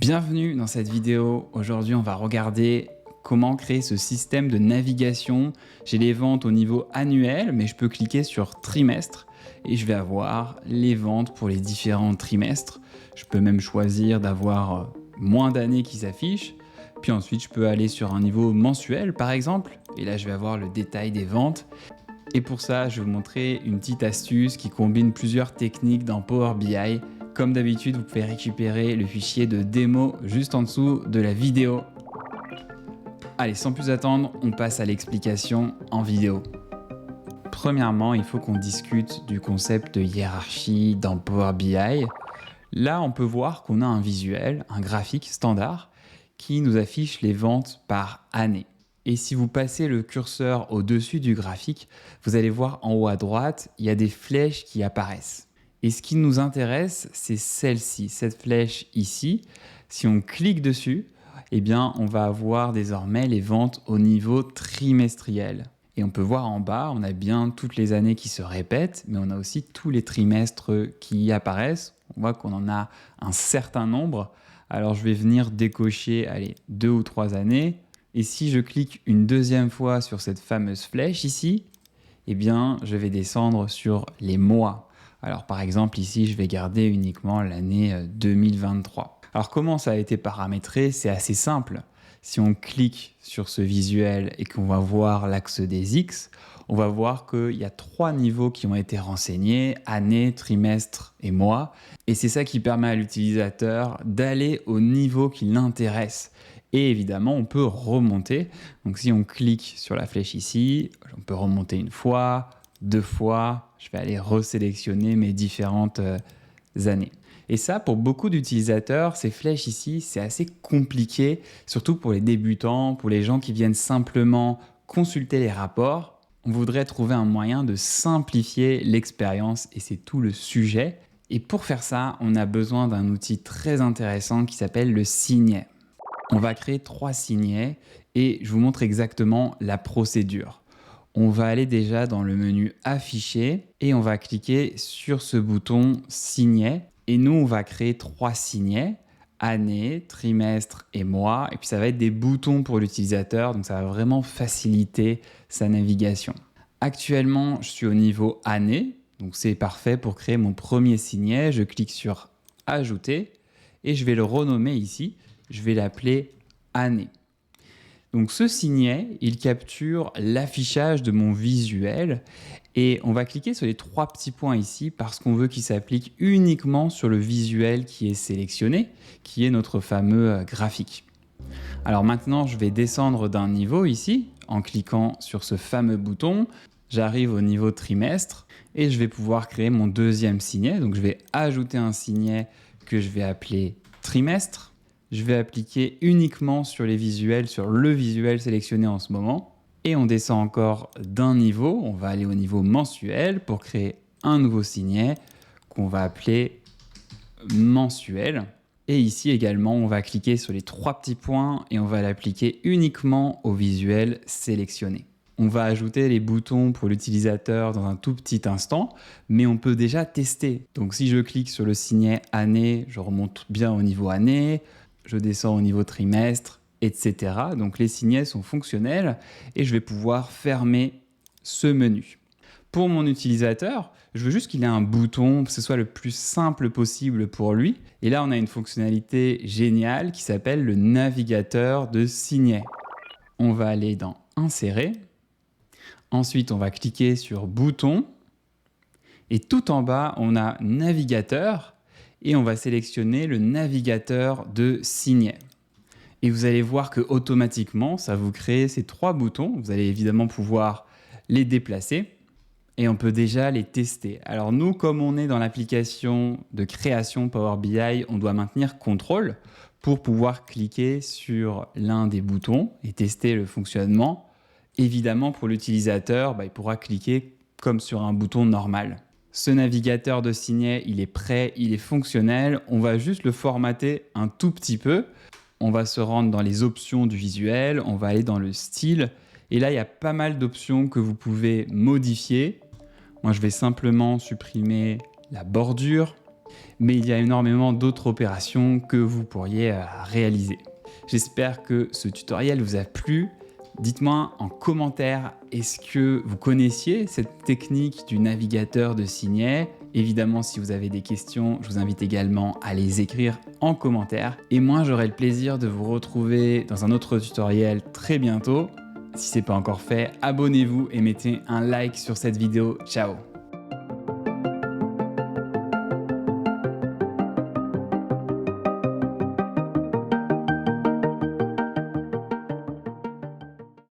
Bienvenue dans cette vidéo. Aujourd'hui, on va regarder comment créer ce système de navigation. J'ai les ventes au niveau annuel, mais je peux cliquer sur trimestre et je vais avoir les ventes pour les différents trimestres. Je peux même choisir d'avoir moins d'années qui s'affichent. Puis ensuite, je peux aller sur un niveau mensuel, par exemple. Et là, je vais avoir le détail des ventes. Et pour ça, je vais vous montrer une petite astuce qui combine plusieurs techniques dans Power BI. Comme d'habitude, vous pouvez récupérer le fichier de démo juste en dessous de la vidéo. Allez, sans plus attendre, on passe à l'explication en vidéo. Premièrement, il faut qu'on discute du concept de hiérarchie dans Power BI. Là, on peut voir qu'on a un visuel, un graphique standard, qui nous affiche les ventes par année. Et si vous passez le curseur au-dessus du graphique, vous allez voir en haut à droite, il y a des flèches qui apparaissent. Et ce qui nous intéresse, c'est celle-ci, cette flèche ici. Si on clique dessus, eh bien, on va avoir désormais les ventes au niveau trimestriel. Et on peut voir en bas, on a bien toutes les années qui se répètent, mais on a aussi tous les trimestres qui y apparaissent. On voit qu'on en a un certain nombre. Alors, je vais venir décocher, 2 ou 3 années. Et si je clique une deuxième fois sur cette fameuse flèche ici, eh bien, je vais descendre sur les mois. Alors par exemple ici, je vais garder uniquement l'année 2023. Alors comment ça a été paramétré? C'est assez simple. Si on clique sur ce visuel et qu'on va voir l'axe des X, on va voir qu'il y a 3 niveaux qui ont été renseignés, année, trimestre et mois. Et c'est ça qui permet à l'utilisateur d'aller au niveau qui l'intéresse. Et évidemment, on peut remonter. Donc si on clique sur la flèche ici, on peut remonter une fois, 2 fois. Je vais aller resélectionner mes différentes années. Et ça, pour beaucoup d'utilisateurs, ces flèches ici, c'est assez compliqué, surtout pour les débutants, pour les gens qui viennent simplement consulter les rapports. On voudrait trouver un moyen de simplifier l'expérience et c'est tout le sujet. Et pour faire ça, on a besoin d'un outil très intéressant qui s'appelle le signet. On va créer 3 signets et je vous montre exactement la procédure. On va aller déjà dans le menu afficher et on va cliquer sur ce bouton signet. Et nous, on va créer 3 signets, année, trimestre et mois. Et puis ça va être des boutons pour l'utilisateur, donc ça va vraiment faciliter sa navigation. Actuellement, je suis au niveau année, donc c'est parfait pour créer mon premier signet. Je clique sur ajouter et je vais le renommer ici. Je vais l'appeler année. Donc ce signet, il capture l'affichage de mon visuel et on va cliquer sur les 3 petits points ici parce qu'on veut qu'il s'applique uniquement sur le visuel qui est sélectionné, qui est notre fameux graphique. Alors maintenant, je vais descendre d'un niveau ici en cliquant sur ce fameux bouton. J'arrive au niveau trimestre et je vais pouvoir créer mon deuxième signet. Donc je vais ajouter un signet que je vais appeler trimestre. Je vais appliquer uniquement sur les visuels, sur le visuel sélectionné en ce moment. Et on descend encore d'un niveau, on va aller au niveau mensuel pour créer un nouveau signet qu'on va appeler mensuel. Et ici également, on va cliquer sur les 3 petits points et on va l'appliquer uniquement au visuel sélectionné. On va ajouter les boutons pour l'utilisateur dans un tout petit instant, mais on peut déjà tester. Donc si je clique sur le signet année, je remonte bien au niveau année. Je descends au niveau trimestre, etc. Donc les signets sont fonctionnels et je vais pouvoir fermer ce menu. Pour mon utilisateur, je veux juste qu'il ait un bouton, que ce soit le plus simple possible pour lui. Et là, on a une fonctionnalité géniale qui s'appelle le navigateur de signets. On va aller dans Insérer. Ensuite, on va cliquer sur Bouton. Et tout en bas, on a Navigateur. Et on va sélectionner le navigateur de signets. Et vous allez voir que automatiquement, ça vous crée ces 3 boutons. Vous allez évidemment pouvoir les déplacer et on peut déjà les tester. Alors nous, comme on est dans l'application de création Power BI, on doit maintenir CTRL pour pouvoir cliquer sur l'un des boutons et tester le fonctionnement. Évidemment, pour l'utilisateur, il pourra cliquer comme sur un bouton normal. Ce navigateur de signets, il est prêt, il est fonctionnel. On va juste le formater un tout petit peu. On va se rendre dans les options du visuel, on va aller dans le style. Et là, il y a pas mal d'options que vous pouvez modifier. Moi, je vais simplement supprimer la bordure. Mais il y a énormément d'autres opérations que vous pourriez réaliser. J'espère que ce tutoriel vous a plu. Dites-moi en commentaire, est-ce que vous connaissiez cette technique du navigateur de signets? Évidemment, si vous avez des questions, je vous invite également à les écrire en commentaire. Et moi, j'aurai le plaisir de vous retrouver dans un autre tutoriel très bientôt. Si ce n'est pas encore fait, abonnez-vous et mettez un like sur cette vidéo. Ciao!